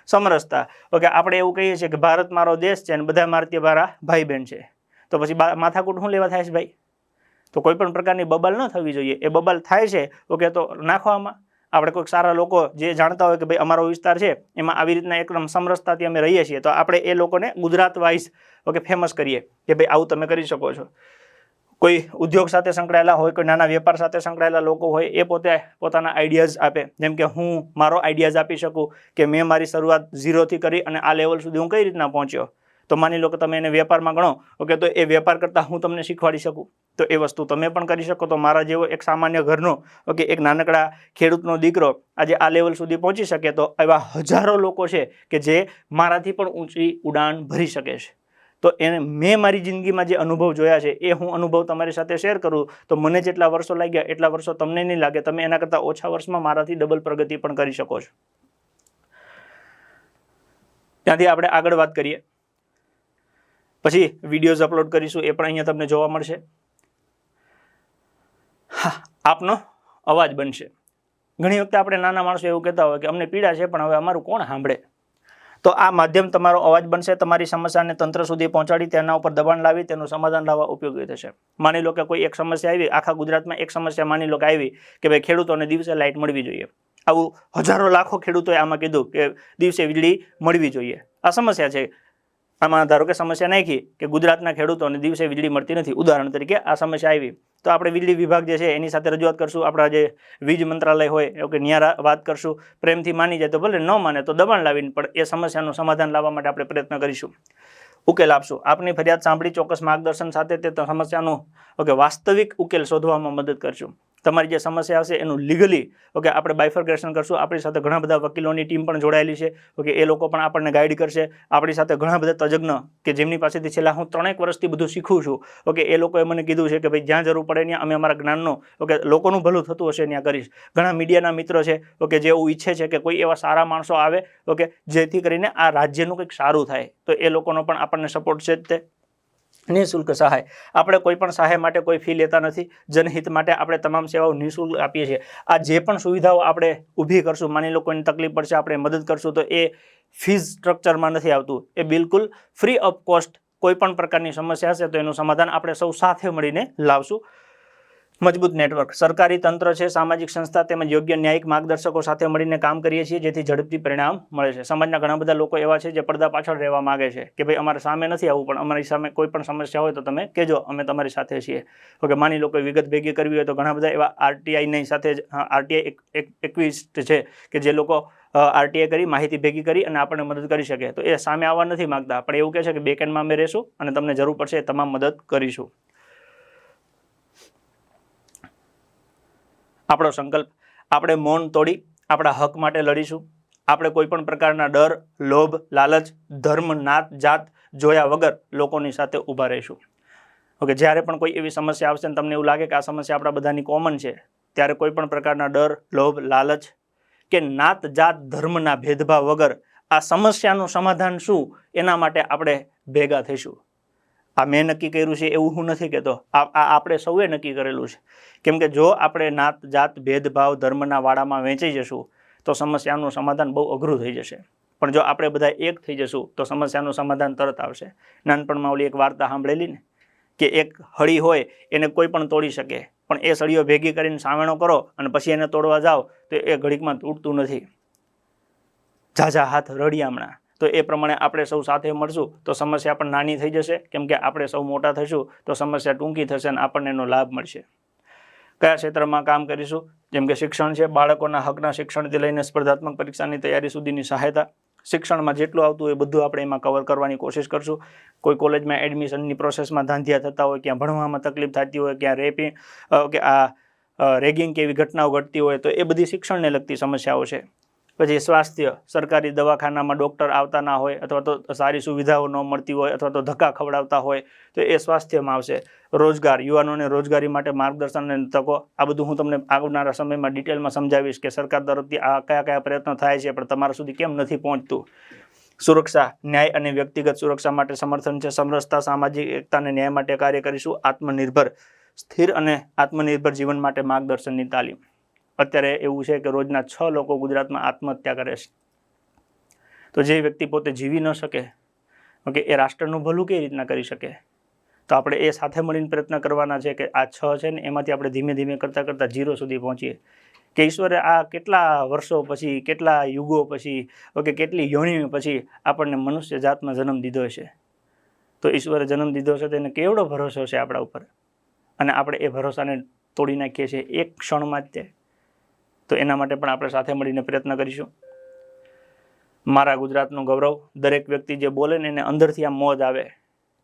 સમરસતા, ઓકે આપણે એવું કહીએ છીએ કે ભારત મારો દેશ છે અને બધા ભારતીય મારા ભાઈ બહેન છે, તો પછી માથાકૂટ શું લેવા થાય છે ભાઈ? તો કોઈ પણ પ્રકારની બબાલ ન થવી જોઈએ. એ બબાલ થાય છે ઓકે તો નાખવામાં આપણે કોઈક સારા લોકો જે જાણતા હોય કે ભાઈ અમારો વિસ્તાર છે એમાં આવી રીતના એકદમ સમરસતાથી અમે રહીએ છીએ, તો આપણે એ લોકોને ગુજરાત વાઇઝ ઓકે ફેમસ કરીએ કે ભાઈ આવું તમે કરી શકો છો. કોઈ ઉદ્યોગ સાથે સંકળાયેલા હોય, કોઈ નાના વેપાર સાથે સંકળાયેલા લોકો હોય, એ પોતે પોતાના આઈડિયાઝ આપે. જેમ કે હું મારો આઈડિયાઝ આપી શકું કે મેં મારી શરૂઆત 0થી કરી અને આ લેવલ સુધી હું કઈ રીતના પહોંચ્યો. તો માની લો કે તમે એને વેપારમાં ગણો ઓકે, તો એ વેપાર કરતાં હું તમને શીખવાડી શકું, તો એ વસ્તુ તમે પણ કરી શકો. તો મારા જેવો એક સામાન્ય ઘરનો ઓકે એક નાનકડા ખેડૂતનો દીકરો આજે આ લેવલ સુધી પહોંચી શકે, તો એવા હજારો લોકો છે કે જે મારાથી પણ ઊંચી ઉડાન ભરી શકે છે. તો એને મેં મારી જિંદગીમાં જે અનુભવ જોયા છે એ હું અનુભવ તમારી સાથે શેર કરું, તો મને જેટલા વર્ષો લાગ્યા એટલા વર્ષો તમને નહીં લાગે. તમે એના કરતાં ઓછા વર્ષમાં મારાથી ડબલ પ્રગતિ પણ કરી શકો છો. ત્યાંથી આપણે આગળ વાત કરીએ. પછી વિડીયોઝ અપલોડ કરીશું, એ પણ અહીંયા તમને જોવા મળશે. હા, આપનો અવાજ બનશે. ઘણી વખતે આપણે નાના માણસો એવું કહેતા હોય કે અમને પીડા છે પણ હવે અમારું કોણ સાંભળે. તો આ માધ્યમ તમારો અવાજ બનશે. તમારી સમસ્યાને તંત્ર સુધી પહોંચાડી તેના ઉપર દબાણ લાવી તેનું સમાધાન લાવવા ઉપયોગી થશે. માની લો કે કોઈ એક સમસ્યા આવી, આખા ગુજરાતમાં એક સમસ્યા માની લો કે આવી કે ભાઈ ખેડૂતોને દિવસે લાઇટ મળવી જોઈએ. આવું હજારો લાખો ખેડૂતોએ આમાં કીધું કે દિવસે વીજળી મળવી જોઈએ. આ સમસ્યા છે. આમાં ધારો કે સમસ્યા નાખી કે ગુજરાતના ખેડૂતોને દિવસે વીજળી મળતી નથી, ઉદાહરણ તરીકે આ સમસ્યા આવી, તો આપણે વીજળી વિભાગ જે છે એની સાથે રજૂઆત કરશું. આપણા જે વીજ મંત્રાલય હોય ઓકે ત્યાં વાત કરશું. પ્રેમથી માની જાય તો ભલે, ન માને તો દબાણ લાવીને પણ એ સમસ્યાનું સમાધાન લાવવા માટે આપણે પ્રયત્ન કરીશું, ઉકેલ આપશું. આપની ફરિયાદ સાંભળી ચોક્કસ માર્ગદર્શન સાથે તે સમસ્યાનું ઓકે વાસ્તવિક ઉકેલ શોધવામાં મદદ કરશું. તમારી જે સમસ્યા હશે એનું લીગલી ઓકે આપણે બાયફર્ગેશન કરશું. આપણી સાથે ઘણા બધા વકીલોની ટીમ પણ જોડાયેલી છે ઓકે, એ લોકો પણ આપણને ગાઈડ કરશે. આપણી સાથે ઘણા બધા તજજ્ઞ કે જેમની પાસેથી છેલ્લા હું 3 વર્ષથી બધું શીખું છું ઓકે, એ લોકોએ મને કીધું છે કે ભાઈ જ્યાં જરૂર પડે ત્યાં અમે અમારા જ્ઞાનનો ઓકે લોકોનું ભલું થતું હશે ત્યાં કરીશ. ઘણા મીડિયાના મિત્રો છે ઓકે જે એવું ઈચ્છે છે કે કોઈ એવા સારા માણસો આવે ઓકે જેથી કરીને આ રાજ્યનું કંઈક સારું થાય, તો એ લોકોનો પણ આપણને સપોર્ટ છે જ તે. નિઃશુલ્ક સહાય, આપણે કોઈ પણ સહાય માટે કોઈ ફી લેતા નથી. જનહિત માટે આપણે તમામ સેવાઓ નિઃશુલ્ક આપીએ છીએ. આ જે પણ સુવિધાઓ આપણે ઊભી કરશું, માની લો કોઈને તકલીફ પડશે આપણે મદદ કરશું, તો એ ફીઝ સ્ટ્રક્ચરમાં નથી આવતું. એ બિલકુલ ફ્રી ઓફ કોસ્ટ કોઈ પણ પ્રકારની સમસ્યા હશે તો એનું સમાધાન આપણે સૌ સાથે મળીને લાવશું. મજબૂત નેટવર્ક, સરકારી તંત્ર છે, સામાજિક સંસ્થા તેમજ યોગ્ય ન્યાયિક માર્ગદર્શકો સાથે મળીને કામ કરીએ છીએ જેથી ઝડપથી પરિણામ મળે છે. સમાજના ઘણા બધા લોકો એવા છે જે પડદા પાછળ રહેવા માંગે છે કે ભાઈ અમારે સામે નથી આવવું, પણ અમારી સામે કોઈ પણ સમસ્યા હોય તો તમે કહેજો, અમે તમારી સાથે છીએ ઓકે. માની લો કોઈ વિગત ભેગી કરવી હોય તો ઘણા બધા એવા આરટીઆઈની સાથે આરટીઆઈ એક્ટિવિસ્ટ છે કે જે લોકો આરટીઆઈ કરી માહિતી ભેગી કરી અને આપણને મદદ કરી શકે. તો એ સામે આવવા નથી માંગતા, પણ એવું કહે છે કે બેકએન્ડમાં અમે રહેશું અને તમને જરૂર પડશે એ તમામ મદદ કરીશું. આપણો સંકલ્પ, આપણે મૌન તોડી આપણા હક માટે લડીશું. આપણે કોઈ પણ પ્રકારના ડર, લોભ, લાલચ, ધર્મ, નાત, જાત જોયા વગર લોકોની સાથે ઊભા રહીશું ઓકે. જ્યારે પણ કોઈ એવી સમસ્યા આવશે ને તમને એવું લાગે કે આ સમસ્યા આપણા બધાની કોમન છે, ત્યારે કોઈ પણ પ્રકારના ડર, લોભ, લાલચ કે નાત, જાત, ધર્મના ભેદભાવ વગર આ સમસ્યાનું સમાધાન શું એના માટે આપણે ભેગા થઈશું. આ મેં નક્કી કર્યું છે એવું હું નથી કહેતો, આ આપણે સૌએ નક્કી કરેલું છે. કેમ કે જો આપણે નાત, જાત, ભેદભાવ, ધર્મના વાડામાં વેચાઈ જશું તો સમસ્યાનું સમાધાન બહુ અઘરું થઈ જશે. પણ જો આપણે બધા એક થઈ જશું તો સમસ્યાનું સમાધાન તરત આવશે. નાનપણમાં ઓલી એક વાર્તા સાંભળેલી ને કે એક હળી હોય એને કોઈ પણ તોડી શકે, પણ એ સળીઓ ભેગી કરીને સાવેણો કરો અને પછી એને તોડવા જાઓ તો એ ઘડીકમાં તૂટતું નથી. ઝાઝા હાથ રળિયામણા. તો એ પ્રમાણે આપણે સૌ સાથે મળશું તો સમસ્યા પણ નાની થઈ જશે, કેમ કે આપણે સૌ મોટા થઈશું તો સમસ્યા ટૂંકી થશે અને આપણને એનો લાભ મળશે. કયા ક્ષેત્રમાં કામ કરીશું? જેમ કે શિક્ષણ છે, બાળકોના હકના શિક્ષણથી લઈને સ્પર્ધાત્મક પરીક્ષાની તૈયારી સુધીની સહાયતા. શિક્ષણમાં જેટલું આવતું હોય બધું આપણે એમાં કવર કરવાની કોશિશ કરશું. કોઈ કોલેજમાં એડમિશનની પ્રોસેસમાં ધાંધિયા થતા હોય, ક્યાં ભણવામાં તકલીફ થતી હોય, ક્યાં રેપિંગ કે રેગિંગ કે એવી ઘટનાઓ ઘટતી હોય તો એ બધી શિક્ષણને લગતી સમસ્યાઓ છે પછી સ્વાસ્થ્ય, સરકારી દવાખાનામાં ડૉક્ટર આવતા ના હોય અથવા તો સારી સુવિધાઓ ન મળતી હોય અથવા તો ધક્કા ખવડાવતા હોય તો એ સ્વાસ્થ્યમાં આવશે. રોજગાર, યુવાનોને રોજગારી માટે માર્ગદર્શન અને તકો, આ બધું હું તમને આવનારા સમયમાં ડિટેલમાં સમજાવીશ કે સરકાર તરફથી આ કયા કયા પ્રયત્નો થાય છે પણ તમારા સુધી કેમ નથી પહોંચતું. સુરક્ષા, ન્યાય અને વ્યક્તિગત સુરક્ષા માટે સમર્થન છે. સમરસતા, સામાજિક એકતા અને ન્યાય માટે કાર્ય કરીશું. આત્મનિર્ભર, સ્થિર અને આત્મનિર્ભર જીવન માટે માર્ગદર્શનની તાલીમ. અત્યારે એવું છે કે રોજના 6 લોકો ગુજરાતમાં આત્મહત્યા કરે છે. તો જે વ્યક્તિ પોતે જીવી ન શકે, ઓકે, એ રાષ્ટ્રનું ભલું કઈ રીતના કરી શકે? તો આપણે એ સાથે મળીને પ્રયત્ન કરવાના છે કે આ 6 છે ને એમાંથી આપણે ધીમે ધીમે કરતાં કરતાં 0 સુધી પહોંચીએ. કે ઈશ્વરે આ કેટલા વર્ષો પછી, કેટલા યુગો પછી, ઓકે, કેટલી યોનિ પછી આપણને મનુષ્ય જાતમાં જન્મ દીધો છે. તો ઈશ્વરે જન્મ દીધો છે તેને કેવડો ભરોસો છે આપણા ઉપર, અને આપણે એ ભરોસાને તોડી નાખીએ છીએ એક ક્ષણમાં જ. તો એના માટે પણ આપણે સાથે મળીને પ્રયત્ન કરીશું. મારા ગુજરાતનું ગૌરવ, દરેક વ્યક્તિ જે બોલે ને એને અંદરથી આમ મોજ આવે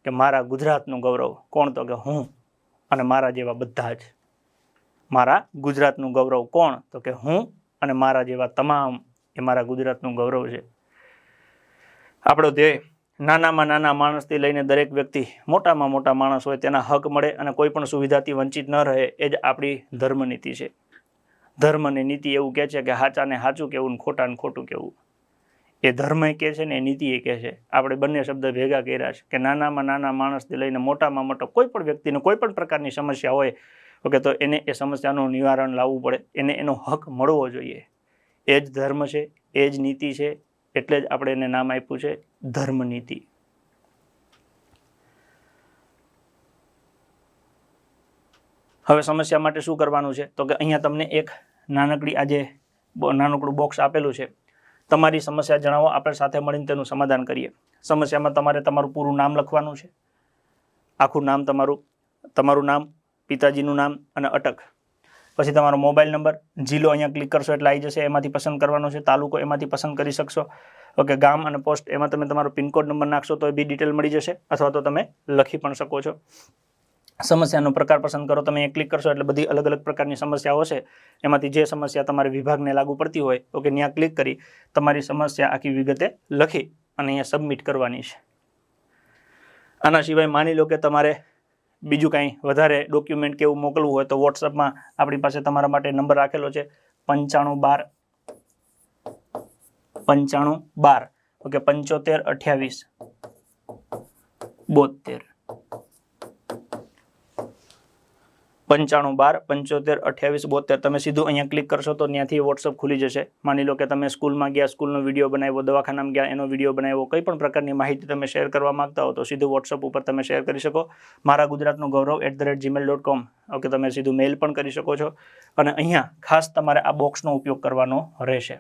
કે મારા ગુજરાતનું ગૌરવ. કોણ? તો કે હું અને મારા જેવા બધા જ. મારા ગુજરાતનું ગૌરવ કોણ? તો કે હું અને મારા જેવા તમામ, એ મારા ગુજરાતનું ગૌરવ છે. આપણો ધ્યેય, નાનામાં નાના માણસથી લઈને દરેક વ્યક્તિ, મોટામાં મોટા માણસ હોય તેના હક મળે અને કોઈ પણ સુવિધાથી વંચિત ન રહે, એ જ આપણી ધર્મનીતિ છે. ધર્મ અને નીતિ એવું કહે છે કે સાચાને સાચું કહેવું ને ખોટાને ખોટું કહેવું. એ ધર્મ કહે છે ને એ નીતિ એ કહે છે. આપણે બંને શબ્દ ભેગા કર્યા છે કે નાનામાં નાના માણસથી લઈને મોટામાં મોટો કોઈ પણ વ્યક્તિને કોઈ પણ પ્રકારની સમસ્યા હોય, ઓકે, તો એને એ સમસ્યાનું નિવારણ લાવવું પડે, એને એનો હક મળવો જોઈએ. એ જ ધર્મ છે, એ જ નીતિ છે, એટલે જ આપણે એને નામ આપ્યું છે ધર્મનીતિ. હવે સમસ્યા માટે શું કરવાનું છે? તો કે અહીંયા તમને એક નાનકડું બોક્સ આપેલું છે. તમારી સમસ્યા જણાવો, આપણે સાથે મળીને તેનું સમાધાન કરીએ. સમસ્યામાં તમારે તમારું પૂરું નામ લખવાનું છે. આખું નામ, તમારું નામ, પિતાજીનું નામ અને અટક. પછી તમારો મોબાઈલ નંબર, જિલ્લો અહીંયા ક્લિક કરશો એટલે આવી જશે, એમાંથી પસંદ કરવાનો છે. તાલુકો એમાંથી પસંદ કરી શકશો. ઓકે, ગામ અને પોસ્ટ એમાં તમે તમારો પિનકોડ નંબર નાખશો તો એ બી ડિટેલ મળી જશે, અથવા તો તમે લખી પણ શકો છો. સમસ્યાનો પ્રકાર પસંદ કરો, તમે ક્લિક કરશો એટલે બધી અલગ અલગ પ્રકારની સમસ્યાઓ છે. એમાંથી જે સમસ્યા તમારા વિભાગને લાગુ પડતી હોય, ઓકે, ત્યાં ક્લિક કરી તમારી સમસ્યા આખી વિગતે લખી અને અહીંયા સબમિટ કરવાની છે. આના સિવાય માની લો કે તમારે બીજું કાંઈ વધારે ડોક્યુમેન્ટ કે એવું મોકલવું હોય તો વોટ્સઅપમાં આપણી પાસે તમારા માટે નંબર રાખેલો છે 9512 9512, ઓકે, 7528 72. 9512 7528 72. તમે સીધું અહીંયા ક્લિક કરશો તો ત્યાંથી વોટ્સઅપ ખુલી જશે. માની લો કે તમે સ્કૂલમાં ગયા, સ્કૂલનો વિડીયો બનાવ્યો, દવાખાનામાં ગયા એનો વિડીયો બનાવ્યો, કોઈ પણ પ્રકારની માહિતી તમે શેર કરવા માંગતા હો તો સીધું વોટ્સઅપ ઉપર તમે શેર કરી શકો. મારા ગુજરાતનું ગૌરવ @gmail.com, ઓકે, તમે સીધું મેઇલ પણ કરી શકો છો. અને અહીંયા ખાસ તમારે આ બોક્સનો ઉપયોગ કરવાનો રહેશે.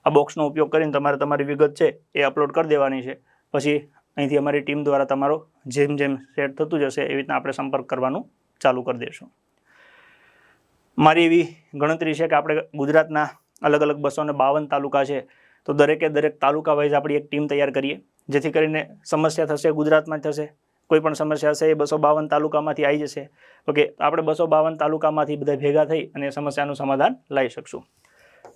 આ બોક્સનો ઉપયોગ કરીને તમારે તમારી વિગત છે એ અપલોડ કરી દેવાની છે. પછી અહીંથી અમારી ટીમ દ્વારા તમારો જેમ જેમ સેટ થતું જશે એવી રીતના આપણે સંપર્ક કરવાનું ચાલુ કરી દેશું. મારી એવી ગણતરી છે કે આપણે ગુજરાતના અલગ અલગ 252 તાલુકા છે, તો દરેકે દરેક તાલુકા વાઇઝ આપણી એક ટીમ તૈયાર કરીએ, જેથી કરીને સમસ્યા થશે ગુજરાતમાં થશે, કોઈ પણ સમસ્યા હશે એ 252 તાલુકામાંથી આવી જશે. ઓકે, આપણે 252 તાલુકામાંથી બધા ભેગા થઈ અને સમસ્યાનું સમાધાન લાવી શકશું.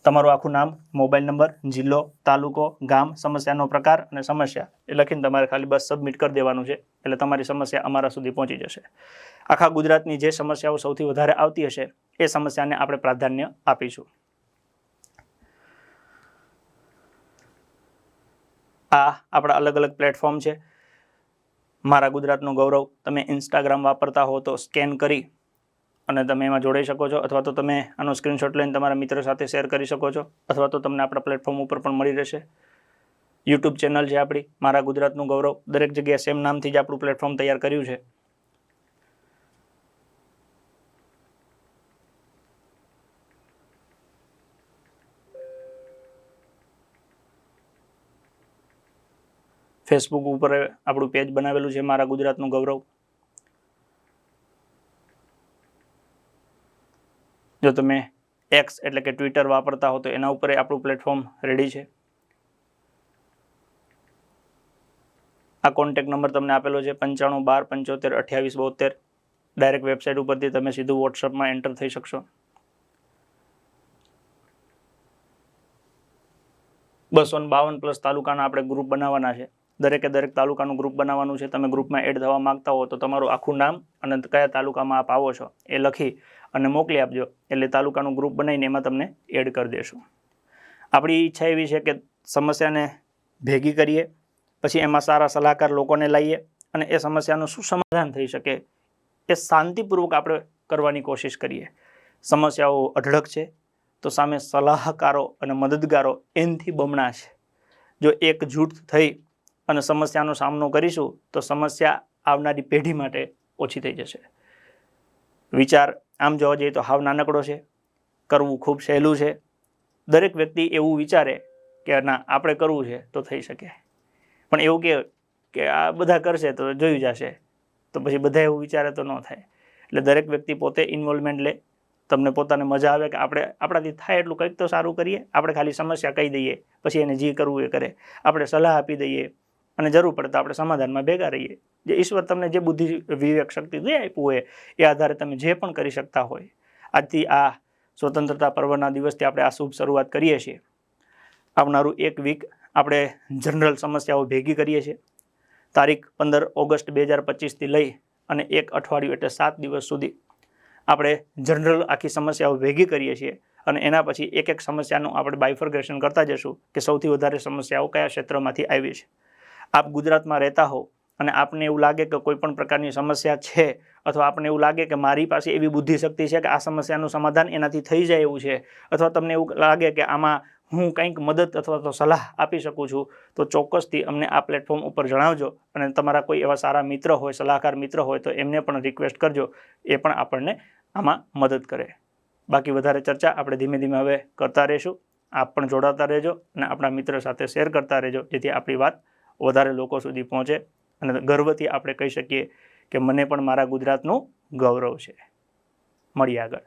તમારું આખું નામ, મોબાઈલ નંબર, જિલ્લો, તાલુકો, ગામ, સમસ્યાનો પ્રકાર અને સમસ્યા એ લખીને તમારે ખાલી બસ સબમિટ કરી દેવાનું છે, એટલે તમારી સમસ્યા અમારા સુધી પહોંચી જશે. આખા ગુજરાતની જે સમસ્યાઓ સૌથી વધારે આવતી હશે એ સમસ્યાને આપણે પ્રાધાન્ય આપીશું. આ આપણા અલગ અલગ પ્લેટફોર્મ છે. મારા ગુજરાતનું ગૌરવ તમે ઇન્સ્ટાગ્રામ વાપરતા હો તો સ્કેન કરી અને તમે એમાં જોડાઈ શકો છો, અથવા તો તમે આનો સ્ક્રીનશોટ લઈને તમારા મિત્ર સાથે શેર કરી શકો છો, અથવા તો તમને આપણા પ્લેટફોર્મ ઉપર પણ મળી રહેશે. યુટ્યુબ ચેનલ છે આપણી મારા ગુજરાતનું ગૌરવ, દરેક જગ્યાએ સેમ નામથી જ આપણું પ્લેટફોર્મ તૈયાર કર્યું છે. ફેસબુક ઉપર આપણું પેજ બનાવેલું છે મારા ગુજરાતનું ગૌરવ. જો તમે એક્સ એટલે કે ટ્વિટર વાપરતા હો તો એના ઉપર આપણું પ્લેટફોર્મ રેડી છે. આ કોન્ટેક્ટ નંબર તમને આપેલો છે 9512 75 28 72. ડાયરેક્ટ વેબસાઇટ ઉપરથી તમે સીધું વોટ્સઅપમાં એન્ટર થઈ શકશો. 252+ તાલુકાના આપણે ગ્રુપ બનાવવાના છે. દરેકે દરેક તાલુકાનું ગ્રુપ બનાવવાનું છે. તમે ગ્રુપમાં એડ થવા માંગતા હો તો તમારું આખું નામ અને કયા તાલુકામાં આપ આવો છો એ લખી અને મોકલી આપજો. એટલે તાલુકાનું ગ્રુપ બનાવીને એમાં તમને એડ કરી દેશું. આપણી ઈચ્છા એવી છે કે સમસ્યાને ભેગી કરીએ, પછી એમાં સારા સલાહકાર લોકોને લાવીએ અને એ સમસ્યાનું શું સમાધાન થઈ શકે એ શાંતિપૂર્વક આપણે કરવાની કોશિશ કરીએ. સમસ્યાઓ અઢળક છે તો સામે સલાહકારો અને મદદગારો એનથી બમણા છે. જો એકજૂટ થઈ અને સમસ્યાનો સામનો કરીશું તો સમસ્યા આવનારી પેઢી માટે ઓછી થઈ જશે. વિચાર આમ જોવા જઈએ તો હાવ નાનકડો છે, કરવું ખૂબ સહેલું છે. દરેક વ્યક્તિ એવું વિચારે કે ના આપણે કરવું છે તો થઈ શકે, પણ એવું કે આ બધા કરશે તો જોયું જશે, તો પછી બધા એવું વિચારે તો ન થાય. એટલે દરેક વ્યક્તિ પોતે ઇન્વોલ્વમેન્ટ લે. તમને પોતાને મજા આવે કે આપણે આપણાથી થાય એટલું કંઈક તો સારું કરીએ. આપણે ખાલી સમસ્યા કહી દઈએ, પછી એને જે કરવું એ કરે. આપણે સલાહ આપી દઈએ અને જરૂર પડે તો આપણે સમાધાનમાં ભેગા રહીએ. જે ઈશ્વર તમને જે બુદ્ધિ વિવેક શક્તિ જે આપ્યું હોય એ આધારે તમે જે પણ કરી શકતા હોય. આજથી આ સ્વતંત્રતા પર્વના દિવસથી આપણે આ શુભ શરૂઆત કરીએ છીએ. આવનારું 1 વીક આપણે જનરલ સમસ્યાઓ ભેગી કરીએ છીએ. તારીખ 15 ઓગસ્ટ 2025થી લઈ અને 1 અઠવાડિયું એટલે 7 દિવસ સુધી આપણે જનરલ આખી સમસ્યાઓ ભેગી કરીએ છીએ અને એના પછી એક એક સમસ્યાનું આપણે બાયફર્ગેશન કરતા જશું કે સૌથી વધારે સમસ્યાઓ કયા ક્ષેત્રમાંથી આવી છે. આપ ગુજરાતમાં રહેતા હો અને આપને એવું લાગે કે કોઈ પણ પ્રકારની સમસ્યા છે અથવા આપને એવું લાગે કે મારી પાસે એવી બુદ્ધિ શક્તિ છે કે આ સમસ્યાનું સમાધાન એનાથી થઈ જાય એવું છે, અથવા તમને એવું લાગે કે આમાં હું કંઈક મદદ અથવા તો સલાહ આપી શકું છું, તો ચોક્કસથી અમને આ પ્લેટફોર્મ ઉપર જણાવજો. અને તમારા કોઈ એવા સારા મિત્ર હોય, સલાહકાર મિત્ર હોય તો એમને પણ રિક્વેસ્ટ કરજો, એ પણ આપણને આમાં મદદ કરે. બાકી વધારે ચર્ચા આપણે ધીમે ધીમે હવે કરતા રહીશું. આપ પણ જોડાતા રહેજો અને આપણા મિત્ર સાથે શેર કરતા રહેજો, જેથી આપણી વાત વધારે લોકો સુધી પહોંચે અને ગર્વથી આપણે કહી શકીએ કે મને પણ મારા ગુજરાતનું ગૌરવ છે. મળીએ આગળ.